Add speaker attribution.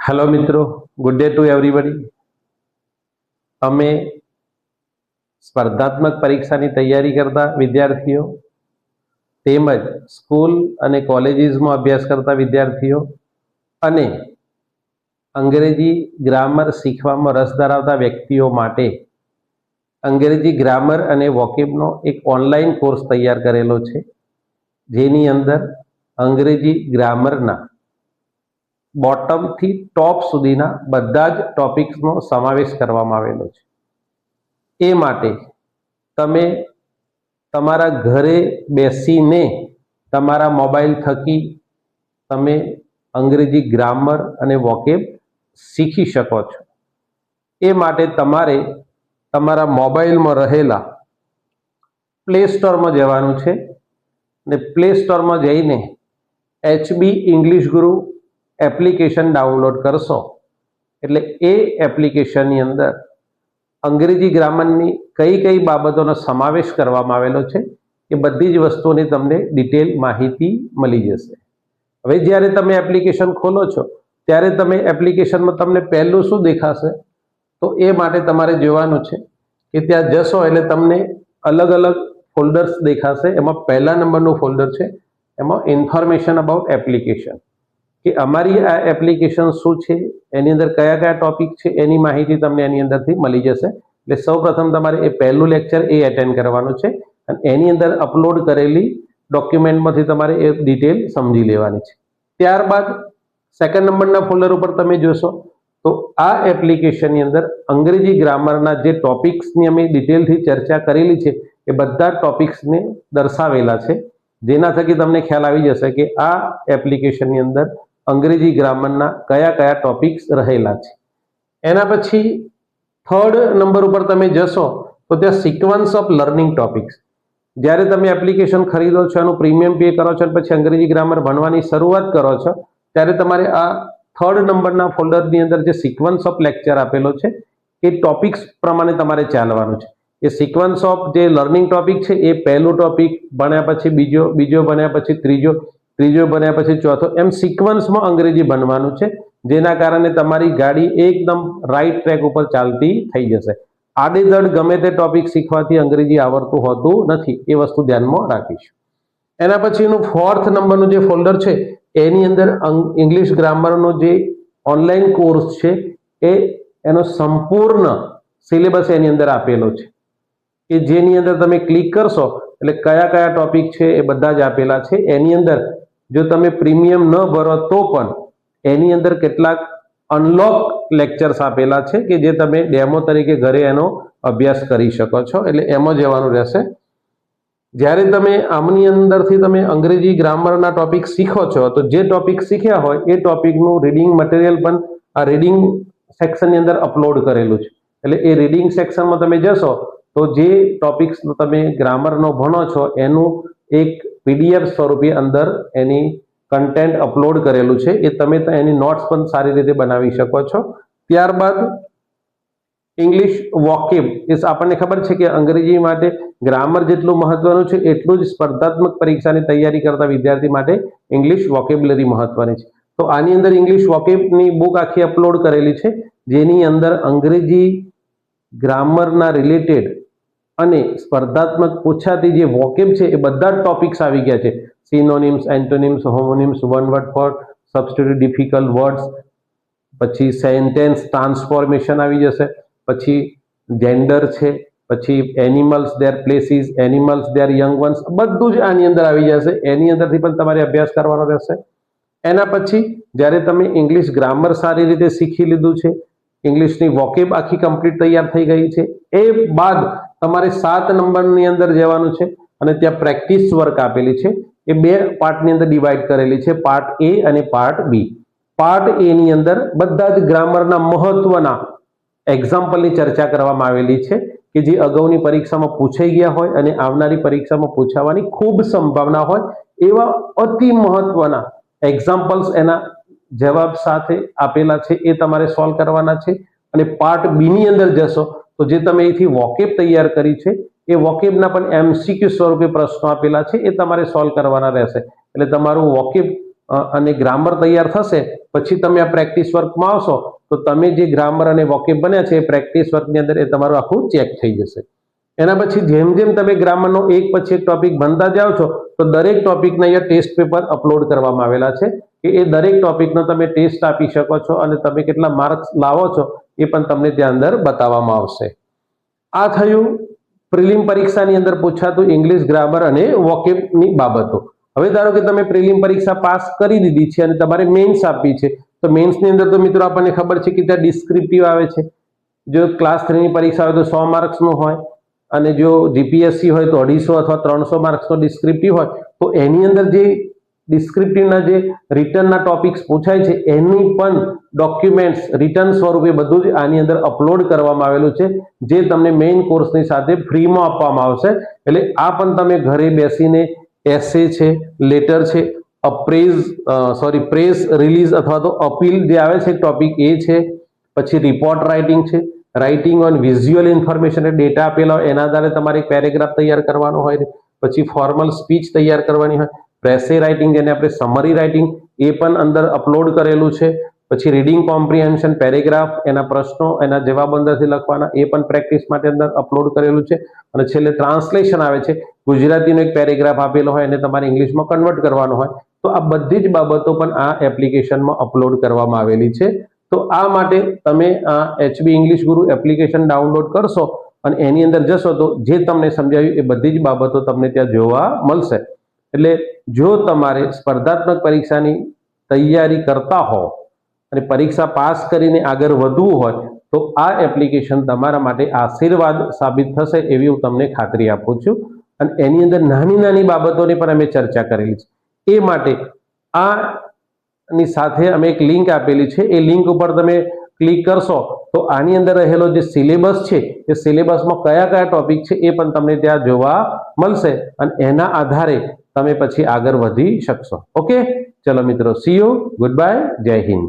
Speaker 1: Hello मित्रों, good day to everybody. અમે સ્પર્ધાત્મક પરીક્ષાની તૈયારી કરતા વિદ્યાર્થીઓ તેમજ સ્કૂલ અને કોલેજીસમાં અભ્યાસ કરતા વિદ્યાર્થીઓ અને અંગ્રેજી ગ્રામર શીખવામાં રસ ધરાવતા વ્યક્તિઓ માટે અંગ્રેજી ગ્રામર અને વોકેબનો એક ઓનલાઈન કોર્સ તૈયાર કરેલો છે, જેની અંદર અંગ્રેજી ગ્રામરના બોટમથી ટોપ સુધીના બધા જ ટોપિક્સનો સમાવેશ કરવામાં આવેલો છે। એ માટે તમે તમારા ઘરે બેસીને તમારા મોબાઈલ થકી તમે અંગ્રેજી ગ્રામર અને વોકેબ શીખી શકો છો। એ માટે તમારે તમારા મોબાઈલમાં રહેલા પ્લે સ્ટોરમાં જવાનું છે ને પ્લે સ્ટોરમાં જઈને એચબી ઇંગ્લિશ ગુરુ એપ્લિકેશન ડાઉનલોડ કરશો એટલે એ એપ્લિકેશનની અંદર અંગ્રેજી ગ્રામરની કઈ કઈ બાબતોનો સમાવેશ કરવામાં આવેલો છે એ બધી જ વસ્તુઓની તમને ડિટેલ માહિતી મળી જશે। હવે જ્યારે તમે એપ્લિકેશન ખોલો છો ત્યારે તમે એપ્લિકેશનમાં તમને પહેલું શું દેખાશે, તો એ માટે તમારે જોવાનું છે કે ત્યાં જશો એટલે તમને અલગ અલગ ફોલ્ડર્સ દેખાશે। એમાં પહેલા નંબરનું ફોલ્ડર છે, એમાં ઇન્ફોર્મેશન અબાઉટ એપ્લિકેશન, કે અમારી આ એપ્લિકેશન શું છે, એની અંદર કયા કયા ટોપિક છે એની માહિતી તમને એની અંદરથી મળી જશે। એટલે સૌપ્રથમ તમારે એ પહેલું લેક્ચર એ એટેન્ડ કરવાનું છે અને એની અંદર અપલોડ કરેલી ડોક્યુમેન્ટમાંથી તમારે એ ડિટેલ સમજી લેવાની છે। ત્યારબાદ સેકન્ડ નંબરના ફોલ્ડર ઉપર તમે જોશો તો આ એપ્લિકેશનની અંદર અંગ્રેજી ગ્રામરના જે ટોપિક્સની અમે ડિટેલથી ચર્ચા કરેલી છે એ બધા ટોપિક્સને દર્શાવેલા છે, જેના થકી તમને ખ્યાલ આવી જશે કે આ એપ્લિકેશનની અંદર અંગ્રેજી ગ્રામરના કયા કયા ટોપિક્સ રહેલા છે। એના પછી થર્ડ નંબર ઉપર તમે જશો તો ત્યાં સિક્વન્સ ઓફ લર્નિંગ ટોપિક્સ, જ્યારે તમે એપ્લિકેશન ખરીદો છો, એનું પ્રીમિયમ પે કરો છો અને પછી અંગ્રેજી ગ્રામર ભણવાની શરૂઆત કરો છો ત્યારે તમારે આ થર્ડ નંબરના ફોલ્ડરની અંદર જે સિક્વન્સ ઓફ લેક્ચર આપેલો છે એ ટોપિક્સ પ્રમાણે તમારે ચાલવાનું છે। એ સિક્વન્સ ઓફ જે લર્નિંગ ટોપિક છે એ પહેલું ટોપિક ભણ્યા પછી બીજો ભણ્યા પછી ત્રીજો ભણ્યા પછી ચોથો, એમ સિક્વન્સમાં અંગ્રેજી ભણવાનું છે, જેના કારણે તમારી ગાડી એકદમ રાઈટ ટ્રેક ઉપર ચાલતી થઈ જશે। આડેધડ ગમે તે ટોપિક શીખવાથી અંગ્રેજી આવડતું હોતું નથી, એ વસ્તુ ધ્યાનમાં રાખીશું। એના પછીનું ફોર્થ નંબરનું જે ફોલ્ડર છે એની અંદર ઇંગ્લિશ ગ્રામરનો જે ઓનલાઈન કોર્સ છે એ એનો સંપૂર્ણ સિલેબસ એની અંદર આપેલો છે, કે જેની અંદર તમે ક્લિક કરશો એટલે કયા કયા ટોપિક છે એ બધા જ આપેલા છે। એની અંદર જો તમે પ્રીમિયમ ન ભરો તો પણ એની અંદર કેટલાક અનલોક લેક્ચર્સ આપેલા છે કે જે તમે ડેમો તરીકે ઘરે એનો અભ્યાસ કરી શકો છો, એટલે એમાં જવાનું રહેશે। જ્યારે તમે આમની અંદરથી તમે અંગ્રેજી ગ્રામરના ટોપિક શીખો છો તો જે ટોપિક શીખ્યા હોય એ ટોપિકનું રીડિંગ મટીરિયલ પણ આ રીડિંગ સેક્શનની અંદર અપલોડ કરેલું છે, એટલે એ રીડિંગ સેક્શનમાં તમે જશો તો જે ટોપિક્સ તમે ગ્રામરનો ભણો છો એનું એક પીડીએફ સ્વરૂપે અંદર એની કન્ટેન્ટ અપલોડ કરેલું છે, એ તમે એની નોટ્સ પણ સારી રીતે બનાવી શકો છો। ત્યારબાદ ઇંગ્લિશ વોકેબ, એ આપણને ખબર છે કે અંગ્રેજી માટે ગ્રામર જેટલું મહત્વનું છે એટલું જ સ્પર્ધાત્મક પરીક્ષાની તૈયારી કરતા વિદ્યાર્થી માટે ઇંગ્લિશ વોકેબ્યુલરી મહત્વની છે। તો આની અંદર ઇંગ્લિશ વોકેબની બુક આખી અપલોડ કરેલી છે, જેની અંદર અંગ્રેજી ગ્રામરના રિલેટેડ અને સ્પર્ધાત્મક પૂછાતી જે વોકેબ છે એ બધા જ ટોપિક્સ આવી ગયા છે। Synonyms, antonyms, homonyms, one word for substitute difficult words, પછી સેન્ટેન્સ ટ્રાન્સફોર્મેશન આવી જશે, પછી જેન્ડર છે, પછી animals their places, animals their young ones, બધું જ આની અંદર આવી જશે। એની અંદરથી પણ તમારે અભ્યાસ કરવાનો રહેશે। એના પછી જ્યારે તમે ઇંગ્લિશ ગ્રામર સારી રીતે શીખી લીધું છે, ઇંગ્લિશની વોકેબ આખી કમ્પ્લીટ તૈયાર થઈ ગઈ છે, એ બાદ તમારે 7 નંબરની અંદર જવાનું છે અને ત્યાં પ્રેક્ટિસ વર્ક આપેલી છે, એ બે પાર્ટની અંદર ડિવાઈડ કરેલી છે, પાર્ટ એ અને પાર્ટ બી। પાર્ટ એ ની અંદર બધા જ ગ્રામરના મહત્વના એક્ઝામ્પલની ચર્ચા કરવામાં આવેલી છે કે જે અગાઉની પરીક્ષામાં પૂછાઈ ગયા હોય અને આવનારી પરીક્ષામાં પૂછાવાની ખૂબ સંભાવના હોય એવા અતિ મહત્વના એક્ઝામ્પલ્સ એના જવાબ સાથે આપેલા છે, એ તમારે સોલ્વ કરવાના છે। અને પાર્ટ બી ની અંદર જશો તો જે તમે અહીંથી વોકેબ તૈયાર કરી છે એ વોકેબના પણ એમસીક્યુ સ્વરૂપે પ્રશ્નો આપેલા છે, એ તમારે સોલ્વ કરવાના રહેશે। એટલે તમારું વોકેબ અને ગ્રામર તૈયાર થશે પછી તમે આ પ્રેક્ટિસ વર્કમાં આવશો તો તમે જે ગ્રામર અને વોકેબ બન્યા છે એ પ્રેક્ટિસ વર્કની અંદર એ તમારું આખું ચેક થઈ જશે. એના પછી જેમ જેમ તમે ગ્રામરનો એક પછી એક ટોપિક ભણતા જાઓ છો તો દરેક ટોપિકના અહીંયા ટેસ્ટ પેપર અપલોડ કરવામાં આવેલા છે કે એ દરેક ટોપિકનો તમે ટેસ્ટ આપી શકો છો અને તમે કેટલા માર્ક્સ લાવો છો એ પણ તમને ત્યાં અંદર બતાવવામાં આવશે. આ થયું પ્રિલિમ પરીક્ષાની અંદર પૂછાતું ઇંગ્લિશ ગ્રામર અને વોકેબની બાબતો. હવે ધારો કે તમે પ્રિલિમ પરીક્ષા પાસ કરી દીધી છે અને તમારે મેન્સ આપી છે તો મેન્સની અંદર તો મિત્રો આપણને ખબર છે કે ત્યાં ડિસ્ક્રિપ્ટિવ આવે છે. જો ક્લાસ 3 ની પરીક્ષા હોય તો 100 માર્ક્સનું હોય અને જો જીપીએસસી હોય તો 250 અથવા 300 માર્ક્સનો ડિસ્ક્રિપ્ટિવ હોય તો એની અંદર જે ડિસ્ક્રિપ્ટિવના જે રિટર્નના ટોપિક્સ પૂછાય છે એની પણ ડોક્યુમેન્ટ્સ રિટર્ન સ્વરૂપે બધું જ આની અંદર અપલોડ કરવામાં આવેલું છે જે તમને મેઇન કોર્સની સાથે ફ્રીમાં આપવામાં આવશે. એટલે આ પણ તમે ઘરે બેસીને એસે છે, લેટર છે, પ્રેસ રિલીઝ અથવા તો અપીલ જે આવે છે ટોપિક એ છે, પછી રિપોર્ટ રાઇટિંગ છે, writing on visual information data આપેલા હોય એના આધારે તમારે એક પેરેગ્રાફ તૈયાર કરવાનો હોય, પછી ફોર્મલ સ્પીચ તૈયાર કરવાની હોય, પ્રેસે રાઇટિંગ જેને આપણે સમરી રાઇટિંગ એ પણ અંદર અપલોડ કરેલું છે, પછી રીડિંગ કોમ્પ્રિહેન્શન પેરેગ્રાફ એના પ્રશ્નો એના જવાબ અંદરથી લખવાના એ પણ પ્રેક્ટિસ માટે અંદર અપલોડ કરેલું છે. અને છેલ્લે ટ્રાન્સલેશન આવે છે, ગુજરાતીનો એક પેરેગ્રાફ આપેલો હોય અને તમારે ઇંગ્લિશમાં કન્વર્ટ કરવાનો હોય તો આ બધી જ બાબતો પણ આ એપ્લિકેશનમાં અપલોડ કરવામાં આવેલી છે. તો આ માટે તમે આ એચબી ઇંગ્લિશ ગુરુ એપ્લિકેશન ડાઉનલોડ કરશો અને એની અંદર જશો તો જે તમને સમજાવ્યું એ બધી જ બાબતો તમને ત્યાં જોવા મળશે. એટલે જો તમારે સ્પર્ધાત્મક પરીક્ષાની તૈયારી કરતા હો અને પરીક્ષા પાસ કરીને આગળ વધવું હોય તો આ એપ્લિકેશન તમારા માટે આશીર્વાદ સાબિત થશે એવી હું તમને ખાતરી આપું છું. અને એની અંદર નાની નાની બાબતોની પણ અમે ચર્ચા કરેલી છે. એ માટે આની સાથે અમે એક લિંક આપેલી છે, એ લિંક ઉપર તમે ક્લિક કરશો તો આની અંદર રહેલો જે સિલેબસ છે એ સિલેબસમાં કયા કયા ટોપિક છે એ પણ તમને ત્યાં જોવા મળશે અને એના આધારે તમે પછી આગળ વધી શકશો. ઓકે, ચલો મિત્રો, સી યુ, ગુડ બાય, જય હિન્દ.